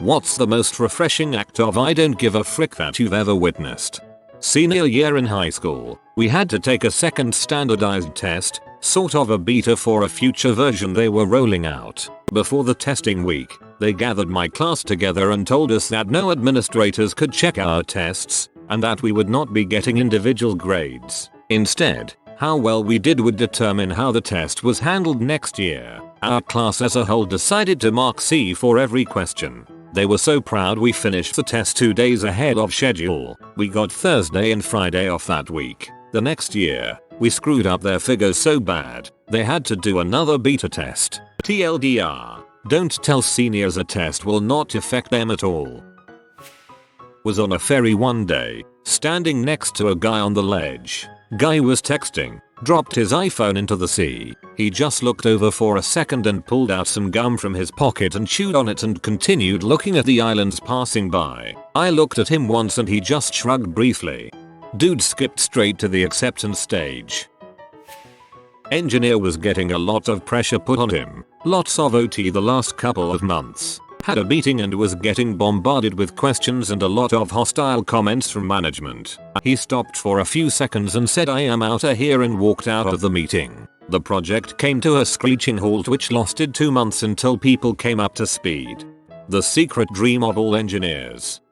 What's the most refreshing act of I don't give a frick that you've ever witnessed? Senior year in high school, we had to take a second standardized test, sort of a beta for a future version they were rolling out. Before the testing week, they gathered my class together and told us that no administrators could check our tests, and that we would not be getting individual grades. Instead, how well we did would determine how the test was handled next year. Our class as a whole decided to mark C for every question. They were so proud we finished the test 2 days ahead of schedule. We got Thursday and Friday off that week. The next year, we screwed up their figures so bad, they had to do another beta test. TLDR, don't tell seniors a test will not affect them at all. Was on a ferry one day, standing next to a guy on the ledge. Guy was texting, dropped his iPhone into the sea. He just looked over for a second and pulled out some gum from his pocket and chewed on it and continued looking at the islands passing by. I looked at him once and he just shrugged briefly. Dude skipped straight to the acceptance stage. Engineer was getting a lot of pressure put on him. Lots of OT the last couple of months. Had a meeting and was getting bombarded with questions and a lot of hostile comments from management. He stopped for a few seconds and said I am outta here and walked out of the meeting. The project came to a screeching halt which lasted 2 months until people came up to speed. The secret dream of all engineers.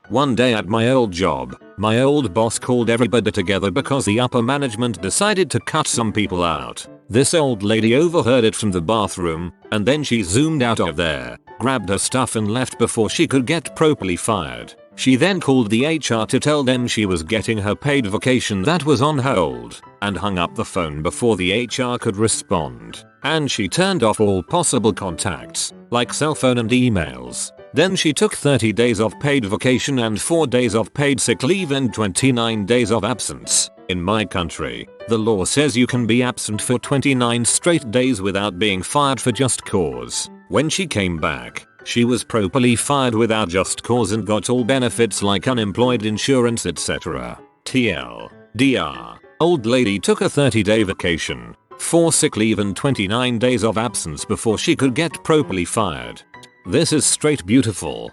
One day at my old job, my old boss called everybody together because the upper management decided to cut some people out. This old lady overheard it from the bathroom, and then she zoomed out of there, grabbed her stuff and left before she could get properly fired. She then called the HR to tell them she was getting her paid vacation that was on hold, and hung up the phone before the HR could respond. And she turned off all possible contacts, like cell phone and emails. Then she took 30 days of paid vacation and 4 days of paid sick leave and 29 days of absence. In my country, the law says you can be absent for 29 straight days without being fired for just cause. When she came back, she was properly fired without just cause and got all benefits like unemployed insurance etc. TLDR. Old lady took a 30-day vacation, 4 sick leave and 29 days of absence before she could get properly fired. This is straight beautiful.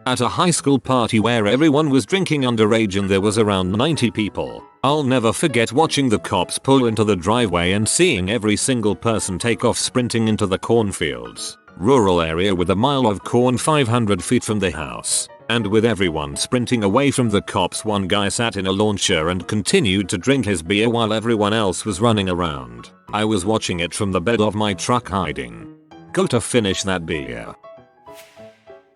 At a high school party where everyone was drinking underage and there was around 90 people, I'll never forget watching the cops pull into the driveway and seeing every single person take off sprinting into the cornfields. Rural area with a mile of corn 500 feet from the house. And with everyone sprinting away from the cops, one guy sat in a lawn chair and continued to drink his beer while everyone else was running around. I was watching it from the bed of my truck hiding. Go to finish that beer.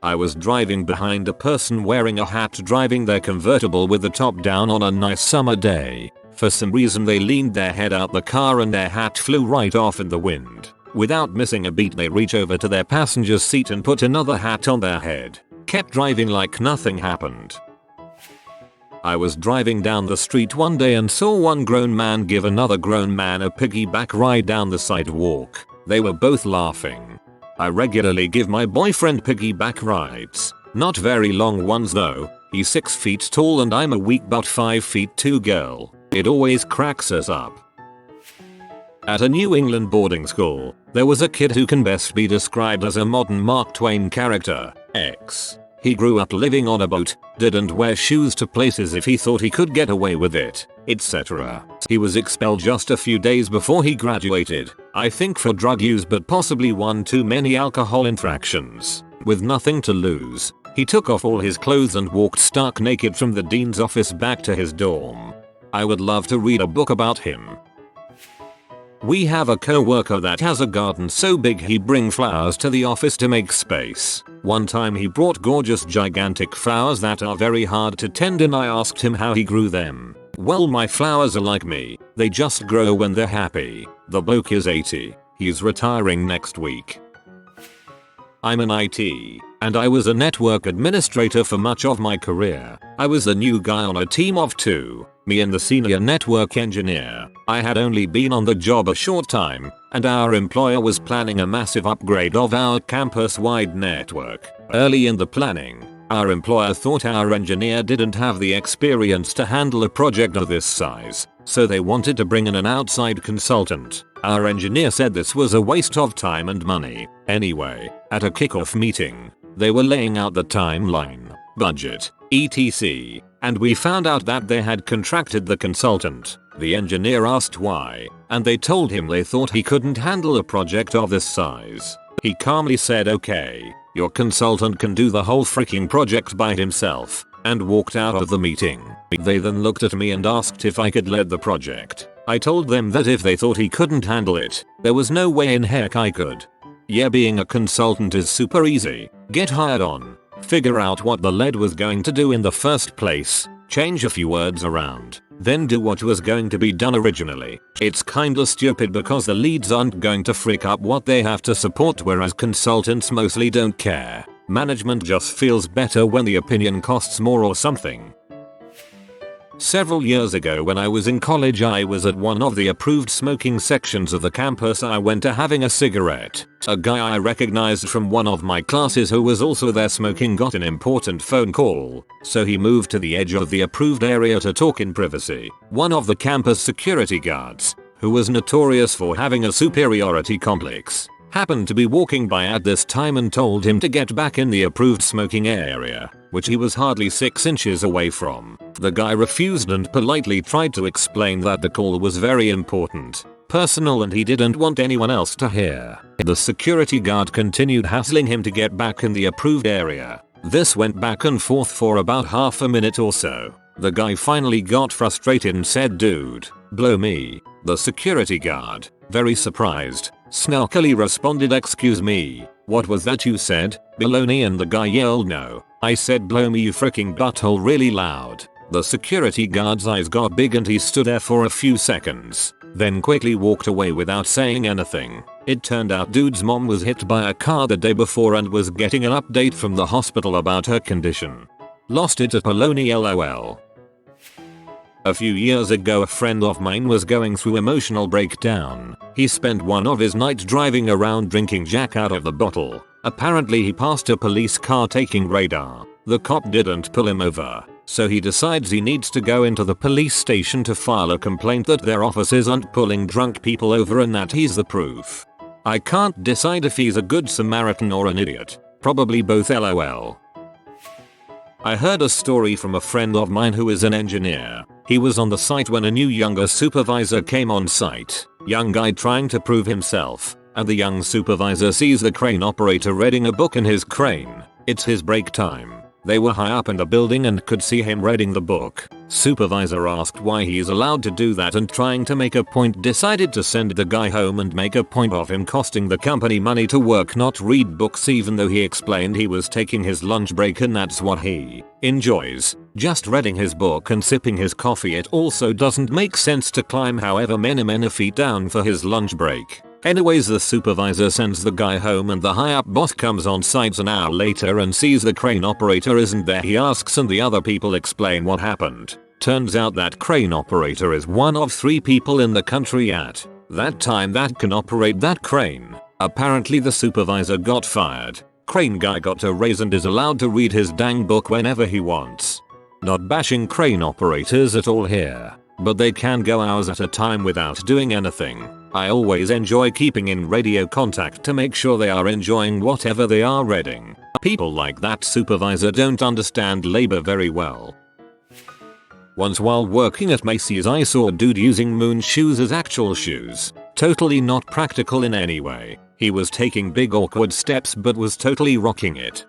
I was driving behind a person wearing a hat driving their convertible with the top down on a nice summer day. For some reason they leaned their head out the car and their hat flew right off in the wind. Without missing a beat they reach over to their passenger's seat and put another hat on their head. Kept driving like nothing happened. I was driving down the street one day and saw one grown man give another grown man a piggyback ride down the sidewalk. They were both laughing. I regularly give my boyfriend piggyback rides. Not very long ones though. He's 6 feet tall and I'm a weak but 5 feet 2 girl. It always cracks us up. At a New England boarding school, there was a kid who can best be described as a modern Mark Twain character, X. He grew up living on a boat, didn't wear shoes to places if he thought he could get away with it, etc. He was expelled just a few days before he graduated, I think for drug use but possibly one too many alcohol infractions. With nothing to lose, he took off all his clothes and walked stark naked from the dean's office back to his dorm. I would love to read a book about him. We have a co-worker that has a garden so big he brings flowers to the office to make space. One time he brought gorgeous gigantic flowers that are very hard to tend and I asked him how he grew them. Well, my flowers are like me, they just grow when they're happy. The bloke is 80, he's retiring next week. I'm an IT, and I was a network administrator for much of my career. I was the new guy on a team of 2, me and the senior network engineer. I had only been on the job a short time, and our employer was planning a massive upgrade of our campus-wide network. Early in the planning, our employer thought our engineer didn't have the experience to handle a project of this size, so they wanted to bring in an outside consultant. Our engineer said this was a waste of time and money. Anyway, At a kickoff meeting, they were laying out the timeline, budget, etc. And we found out that they had contracted the consultant. The engineer asked why, and they told him they thought he couldn't handle a project of this size. He calmly said, "Okay, your consultant can do the whole freaking project by himself," and walked out of the meeting. They then looked at me and asked if I could lead the project. I told them that if they thought he couldn't handle it, there was no way in heck I could. Yeah, being a consultant is super easy. Get hired on, figure out what the lead was going to do in the first place, change a few words around, then do what was going to be done originally. It's kinda stupid because the leads aren't going to frick up what they have to support, whereas consultants mostly don't care. Management just feels better when the opinion costs more or something. Several years ago when I was in college, I was at one of the approved smoking sections of the campus. I went to having a cigarette. A guy I recognized from one of my classes who was also there smoking got an important phone call, so he moved to the edge of the approved area to talk in privacy. One of the campus security guards, who was notorious for having a superiority complex, happened to be walking by at this time and told him to get back in the approved smoking area, which he was hardly 6 inches away from. The guy refused and politely tried to explain that the call was very important, personal, and he didn't want anyone else to hear. The security guard continued hassling him to get back in the approved area. This went back and forth for about half a minute or so. The guy finally got frustrated and said, "Dude, blow me." The security guard, very surprised, snarkily responded, "Excuse me, what was that you said, baloney?" And the guy yelled, "No, I said blow me, you freaking butthole," really loud. The security guard's eyes got big and he stood there for a few seconds, then quickly walked away without saying anything. It turned out dude's mom was hit by a car the day before and was getting an update from the hospital about her condition. Lost it at baloney, lol. A few years ago, a friend of mine was going through emotional breakdown. He spent one of his nights driving around drinking Jack out of the bottle. Apparently he passed a police car taking radar. The cop didn't pull him over, so he decides he needs to go into the police station to file a complaint that their officers aren't pulling drunk people over and that he's the proof. I can't decide if he's a good Samaritan or an idiot. Probably both, lol. I heard a story from a friend of mine who is an engineer. He was on the site when a new younger supervisor came on site. Young guy trying to prove himself, and the young supervisor sees the crane operator reading a book in his crane. It's his break time. They were high up in the building and could see him reading the book. Supervisor asked why he is allowed to do that and, trying to make a point, decided to send the guy home and make a point of him costing the company money to work, not read books, even though he explained he was taking his lunch break and that's what he enjoys. Just reading his book and sipping his coffee. It also doesn't make sense to climb however many feet down for his lunch break. Anyways, the supervisor sends the guy home and the high up boss comes on site an hour later and sees the crane operator isn't there. He asks and the other people explain what happened. Turns out that crane operator is one of 3 people in the country at that time that can operate that crane. Apparently the supervisor got fired. Crane guy got a raise and is allowed to read his dang book whenever he wants. Not bashing crane operators at all here, but they can go hours at a time without doing anything. I always enjoy keeping in radio contact to make sure they are enjoying whatever they are reading. People like that supervisor don't understand labor very well. Once while working at Macy's, I saw a dude using moon shoes as actual shoes. Totally not practical in any way. He was taking big awkward steps but was totally rocking it.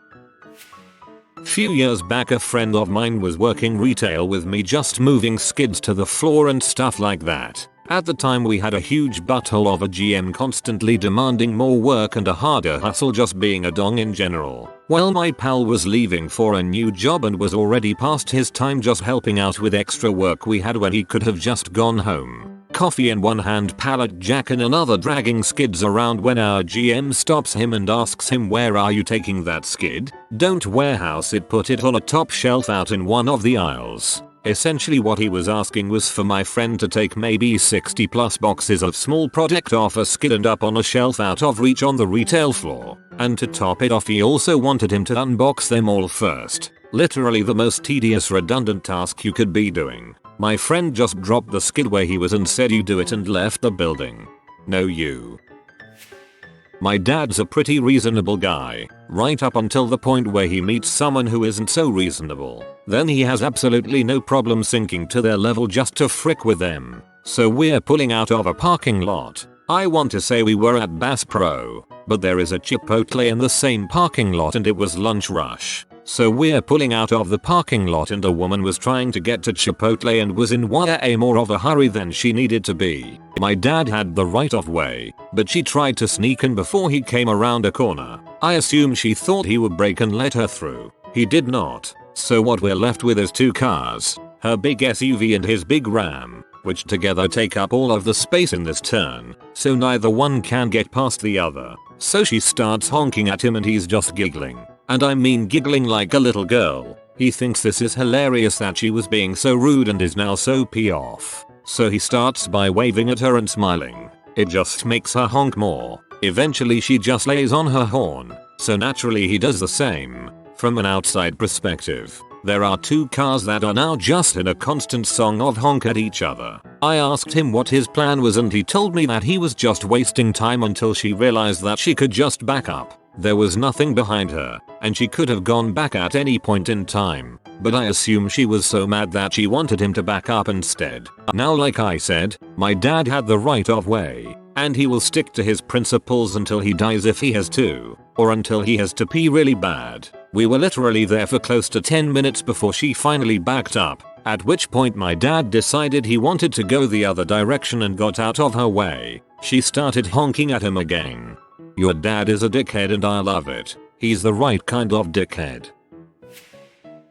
Few years back, a friend of mine was working retail with me, just moving skids to the floor and stuff like that. At the time we had a huge butthole of a GM constantly demanding more work and a harder hustle, just being a dong in general. Well, my pal was leaving for a new job and was already past his time just helping out with extra work we had when he could have just gone home. Coffee in one hand, pallet jack in another, dragging skids around, when our GM stops him and asks him, "Where are you taking that skid? Don't warehouse it, put it on a top shelf out in one of the aisles." Essentially what he was asking was for my friend to take maybe 60 plus boxes of small product off a skid and up on a shelf out of reach on the retail floor. And to top it off, he also wanted him to unbox them all first. Literally the most tedious, redundant task you could be doing. My friend just dropped the skid where he was and said, "You do it," and left the building. No, you My dad's a pretty reasonable guy, right up until the point where he meets someone who isn't so reasonable. Then he has absolutely no problem sinking to their level just to frick with them. So we're pulling out of a parking lot. I want to say we were at Bass Pro, but there is a Chipotle in the same parking lot and it was lunch rush. So we're pulling out of the parking lot and a woman was trying to get to Chipotle and was in way more of a hurry than she needed to be. My dad had the right of way, but she tried to sneak in before he came around a corner. I assume she thought he would brake and let her through. He did not. So what we're left with is two cars, her big SUV and his big Ram, which together take up all of the space in this turn, so neither one can get past the other. So she starts honking at him and he's just giggling. And I mean giggling like a little girl. He thinks this is hilarious that she was being so rude and is now so off. So he starts by waving at her and smiling. It just makes her honk more. Eventually she just lays on her horn, so naturally he does the same. From an outside perspective, there are two cars that are now just in a constant song of honk at each other. I asked him what his plan was and he told me that he was just wasting time until she realized that she could just back up. There was nothing behind her, and she could have gone back at any point in time, but I assume she was so mad that she wanted him to back up instead. Now like I said, my dad had the right of way, and he will stick to his principles until he dies if he has to, or until he has to pee really bad. We were literally there for close to 10 minutes before she finally backed up, at which point my dad decided he wanted to go the other direction and got out of her way. She started honking at him again. Your dad is a dickhead and I love it. He's the right kind of dickhead.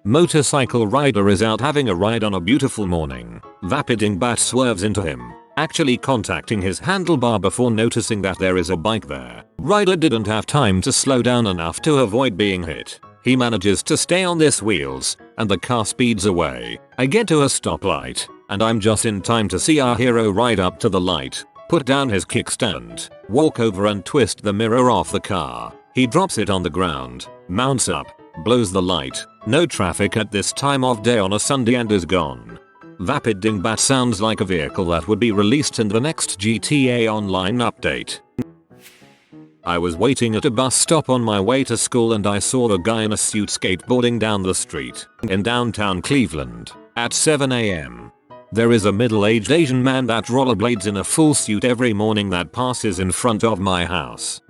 Motorcycle rider is out having a ride on a beautiful morning. Vapid bat swerves into him, actually contacting his handlebar before noticing that there is a bike there. Rider didn't have time to slow down enough to avoid being hit. He manages to stay on his wheels, and the car speeds away. I get to a stoplight, and I'm just in time to see our hero ride up to the light, put down his kickstand, walk over and twist the mirror off the car. He drops it on the ground, mounts up, blows the light, no traffic at this time of day on a Sunday and is gone. Vapid Dingbat sounds like a vehicle that would be released in the next GTA Online update. I was waiting at a bus stop on my way to school and I saw a guy in a suit skateboarding down the street in downtown Cleveland at 7 AM. There is a middle-aged Asian man that rollerblades in a full suit every morning that passes in front of my house.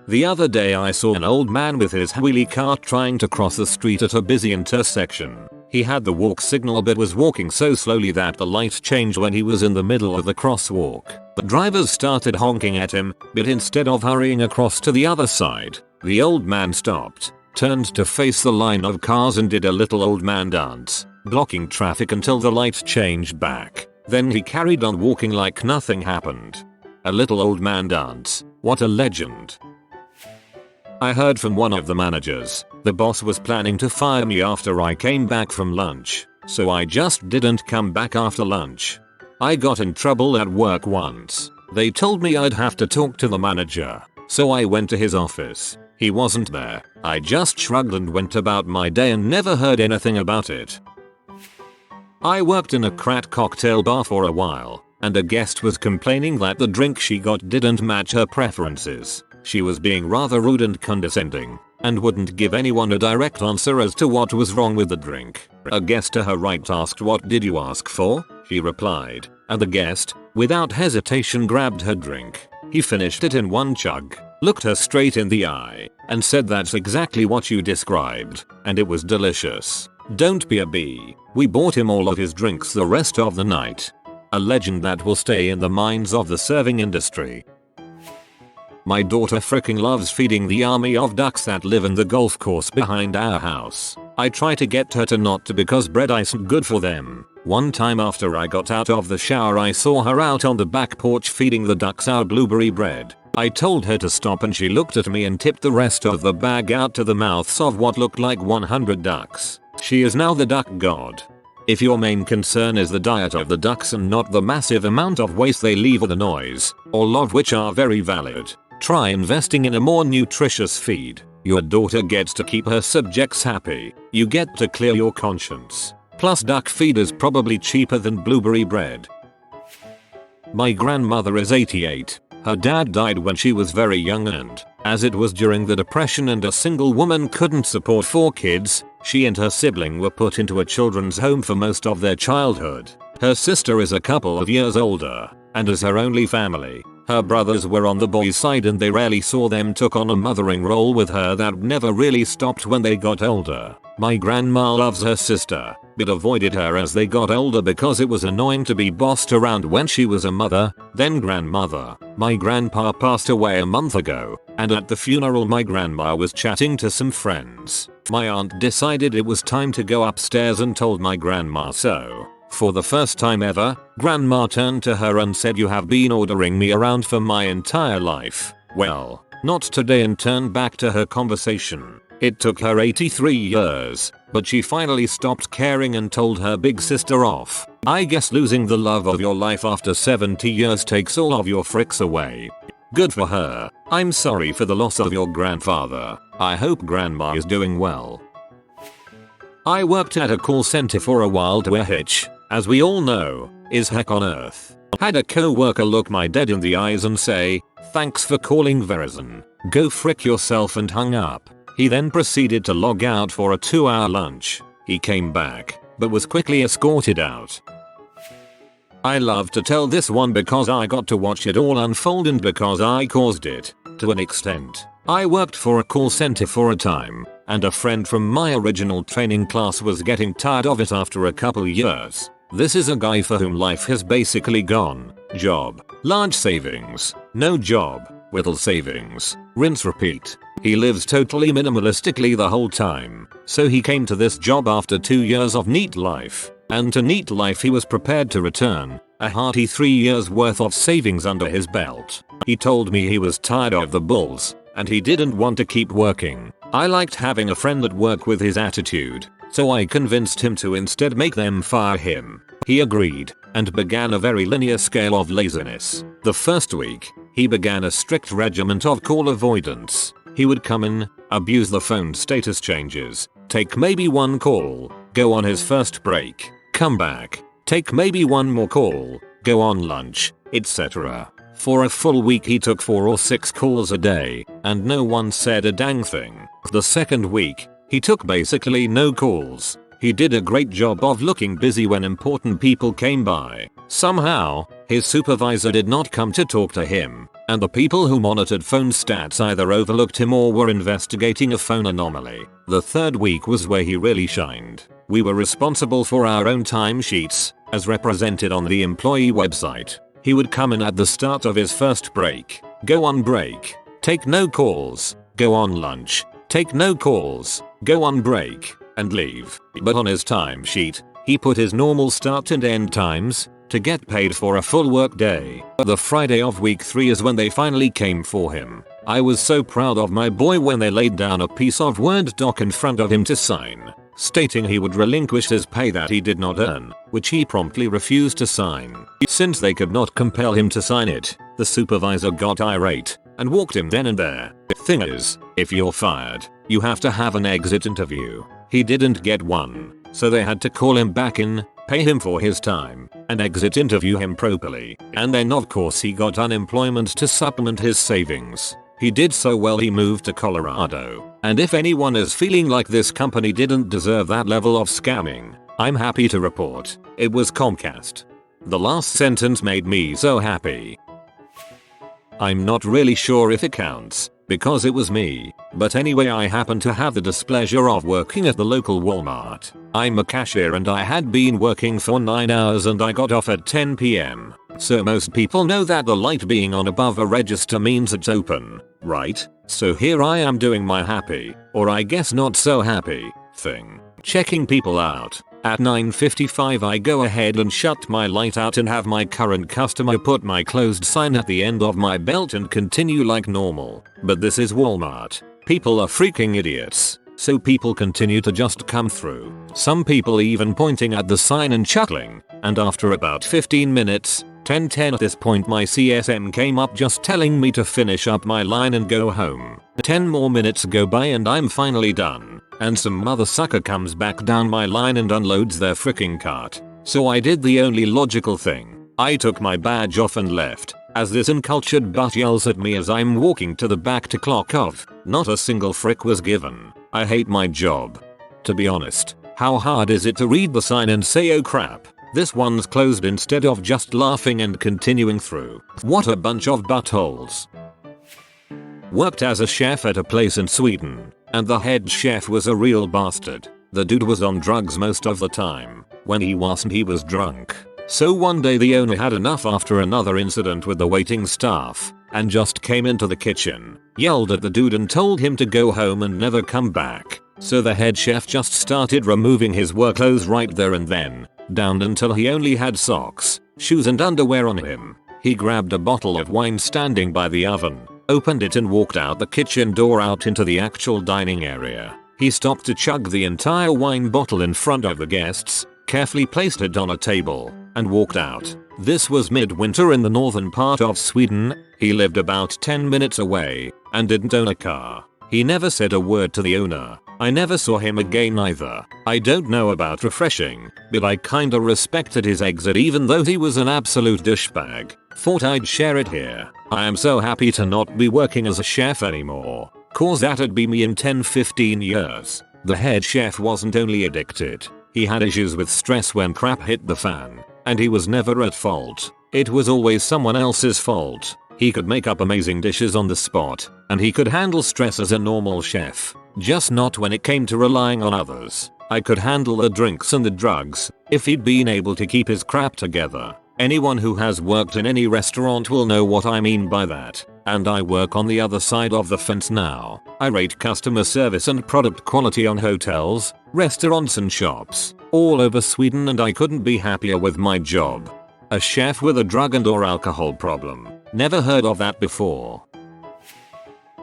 The other day I saw an old man with his wheelie cart trying to cross the street at a busy intersection. He had the walk signal but was walking so slowly that the light changed when he was in the middle of the crosswalk. The drivers started honking at him, but instead of hurrying across to the other side, the old man stopped, turned to face the line of cars and did a little old man dance, blocking traffic until the light changed back. Then he carried on walking like nothing happened. A little old man dance. What a legend. I heard from one of the managers, the boss was planning to fire me after I came back from lunch, so I just didn't come back after lunch. I got in trouble at work once. They told me I'd have to talk to the manager, so I went to his office. He wasn't there. I just shrugged and went about my day and never heard anything about it. I worked in a craft cocktail bar for a while, and a guest was complaining that the drink she got didn't match her preferences. She was being rather rude and condescending, and wouldn't give anyone a direct answer as to what was wrong with the drink. A guest to her right asked, "What did you ask for?" She replied, and the guest, without hesitation, grabbed her drink. He finished it in one chug, looked her straight in the eye, and said, "That's exactly what you described, and it was delicious. Don't be a bee." We bought him all of his drinks the rest of the night. A legend that will stay in the minds of the serving industry. My daughter fricking loves feeding the army of ducks that live in the golf course behind our house. I try to get her to not to because bread isn't good for them. One time after I got out of the shower I saw her out on the back porch feeding the ducks our blueberry bread. I told her to stop and she looked at me and tipped the rest of the bag out to the mouths of what looked like 100 ducks. She is now the duck god. If your main concern is the diet of the ducks and not the massive amount of waste they leave or the noise, all of which are very valid, try investing in a more nutritious feed. Your daughter gets to keep her subjects happy. You get to clear your conscience. Plus duck feed is probably cheaper than blueberry bread. My grandmother is 88. Her dad died when she was very young, and as it was during the Depression and a single woman couldn't support 4 kids, she and her sibling were put into a children's home for most of their childhood. Her sister is a couple of years older and is her only family. Her brothers were on the boys' side and they rarely saw them. Took on a mothering role with her that never really stopped when they got older. My grandma loves her sister, but avoided her as they got older because it was annoying to be bossed around when she was a mother, then grandmother. My grandpa passed away a month ago, and at the funeral my grandma was chatting to some friends. My aunt decided it was time to go upstairs and told my grandma so. For the first time ever, grandma turned to her and said, "You have been ordering me around for my entire life." Well, not today, and turned back to her conversation. It took her 83 years, but she finally stopped caring and told her big sister off. I guess losing the love of your life after 70 years takes all of your fricks away. Good for her. I'm sorry for the loss of your grandfather. I hope grandma is doing well. I worked at a call center for a while, which, as we all know, is heck on earth. Had a co-worker look my dead in the eyes and say, "Thanks for calling Verizon. Go frick yourself," and hung up. He then proceeded to log out for a 2-hour lunch. He came back, but was quickly escorted out. I love to tell this one because I got to watch it all unfold and because I caused it, to an extent. I worked for a call center for a time, and a friend from my original training class was getting tired of it after a couple years. This is a guy for whom life has basically gone. Job, large savings. No job, little savings. Rinse repeat. He lives totally minimalistically the whole time. So he came to this job after 2 years of neat life. And to neat life he was prepared to return a hearty 3 years worth of savings under his belt. He told me he was tired of the bulls, and he didn't want to keep working. I liked having a friend at work with his attitude, so I convinced him to instead make them fire him. He agreed, and began a very linear scale of laziness. The first week, he began a strict regiment of call avoidance. He would come in, abuse the phone status changes, take maybe one call, go on his first break, come back, take maybe one more call, go on lunch, etc. For a full week he took 4 or 6 calls a day, and no one said a dang thing. The second week, he took basically no calls. He did a great job of looking busy when important people came by. Somehow, his supervisor did not come to talk to him, and the people who monitored phone stats either overlooked him or were investigating a phone anomaly. The third week was where he really shined. We were responsible for our own timesheets, as represented on the employee website. He would come in at the start of his first break, go on break, take no calls, go on lunch, take no calls, go on break, and leave. But on his timesheet, he put his normal start and end times to get paid for a full work day. The Friday of week 3 is when they finally came for him. I was so proud of my boy when they laid down a piece of Word doc in front of him to sign, stating he would relinquish his pay that he did not earn, which he promptly refused to sign. Since they could not compel him to sign it, the supervisor got irate and walked him then and there. Thing is, if you're fired, you have to have an exit interview. He didn't get one, so they had to call him back in, pay him for his time, and exit interview him properly. And then of course he got unemployment to supplement his savings. He did so well he moved to Colorado. And if anyone is feeling like this company didn't deserve that level of scamming, I'm happy to report it was Comcast. The last sentence made me so happy. I'm not really sure if it counts, because it was me, but anyway, I happen to have the displeasure of working at the local Walmart. I'm a cashier and I had been working for 9 hours and I got off at 10 PM. So most people know that the light being on above a register means it's open, right? So here I am doing my happy, or I guess not so happy, thing, checking people out. At 9:55 I go ahead and shut my light out and have my current customer put my closed sign at the end of my belt and continue like normal. But this is Walmart. People are freaking idiots. So people continue to just come through. Some people even pointing at the sign and chuckling. And after about 15 minutes, 10:10 at this point my CSM came up just telling me to finish up my line and go home. 10 more minutes go by and I'm finally done. And some mother sucker comes back down my line and unloads their freaking cart. So I did the only logical thing. I took my badge off and left. as this uncultured butt yells at me as I'm walking to the back to clock off. Not a single frick was given. I hate my job. To be honest, how hard is it to read the sign and say oh crap, this one's closed, instead of just laughing and continuing through? What a bunch of buttholes. Worked as a chef at a place in Sweden, and the head chef was a real bastard. The dude was on drugs most of the time. When he wasn't, he was drunk. So one day the owner had enough after another incident with the waiting staff, and just came into the kitchen, yelled at the dude and told him to go home and never come back. So the head chef just started removing his work clothes right there and then, downed until he only had socks, shoes and underwear on him. He grabbed a bottle of wine standing by the oven, opened it and walked out the kitchen door out into the actual dining area. He stopped to chug the entire wine bottle in front of the guests, carefully placed it on a table, and walked out. This was midwinter in the northern part of Sweden. He lived about 10 minutes away, and didn't own a car. He never said a word to the owner. I never saw him again either. I don't know about refreshing, but I kinda respected his exit even though he was an absolute douchebag. Thought I'd share it here. I am so happy to not be working as a chef anymore, cause that'd be me in 10-15 years. The head chef wasn't only addicted, he had issues with stress when crap hit the fan, and he was never at fault. It was always someone else's fault. He could make up amazing dishes on the spot, and he could handle stress as a normal chef, just not when it came to relying on others. I could handle the drinks and the drugs, if he'd been able to keep his crap together. Anyone who has worked in any restaurant will know what I mean by that, and I work on the other side of the fence now. I rate customer service and product quality on hotels, restaurants and shops all over Sweden, and I couldn't be happier with my job. A chef with a drug and or alcohol problem. Never heard of that before.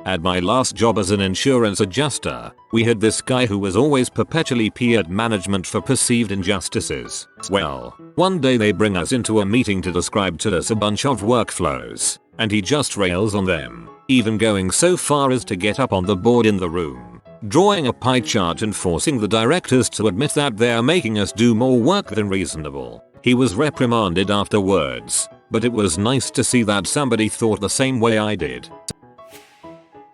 At my last job as an insurance adjuster, we had this guy who was always perpetually peered at management for perceived injustices. Well, one day they bring us into a meeting to describe to us a bunch of workflows, and he just rails on them, even going so far as to get up on the board in the room, drawing a pie chart and forcing the directors to admit that they're making us do more work than reasonable. He was reprimanded afterwards, but it was nice to see that somebody thought the same way I did.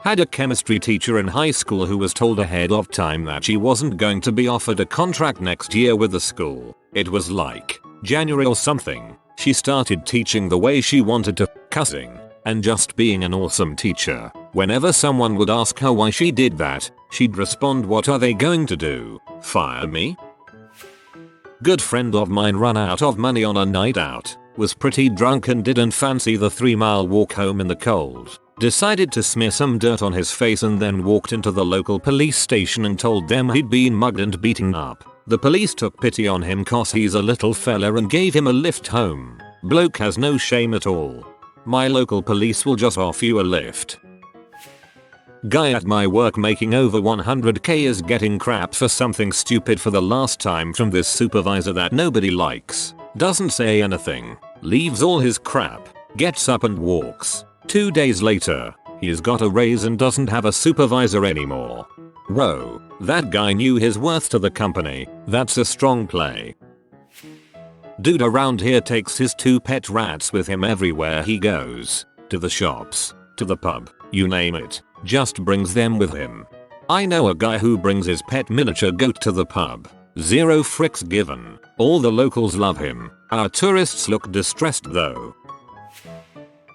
Had a chemistry teacher in high school who was told ahead of time that she wasn't going to be offered a contract next year with the school. It was like January or something. She started teaching the way she wanted to, cussing, and just being an awesome teacher. Whenever someone would ask her why she did that, she'd respond, "What are they going to do? Fire me?" Good friend of mine ran out of money on a night out, was pretty drunk and didn't fancy the 3-mile walk home in the cold. Decided to smear some dirt on his face and then walked into the local police station and told them he'd been mugged and beaten up. The police took pity on him cause he's a little fella and gave him a lift home. Bloke has no shame at all. My local police will just offer you a lift. Guy at my work making over 100k is getting crap for something stupid for the last time from this supervisor that nobody likes. Doesn't say anything. Leaves all his crap. Gets up and walks. 2 days later, he's got a raise and doesn't have a supervisor anymore. Whoa, that guy knew his worth to the company. That's a strong play. Dude around here takes his 2 pet rats with him everywhere he goes. To the shops, to the pub, you name it. Just brings them with him. I know a guy who brings his pet miniature goat to the pub. 0 fricks given. All the locals love him. Our tourists look distressed though.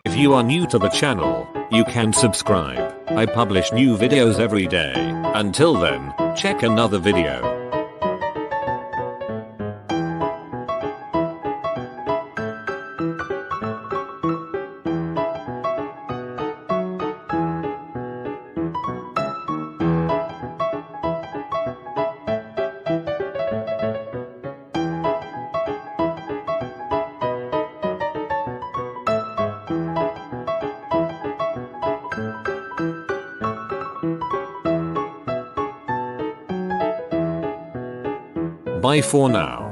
If you are new to the channel, you can subscribe. I publish new videos every day. Until then, check another video. Bye for now.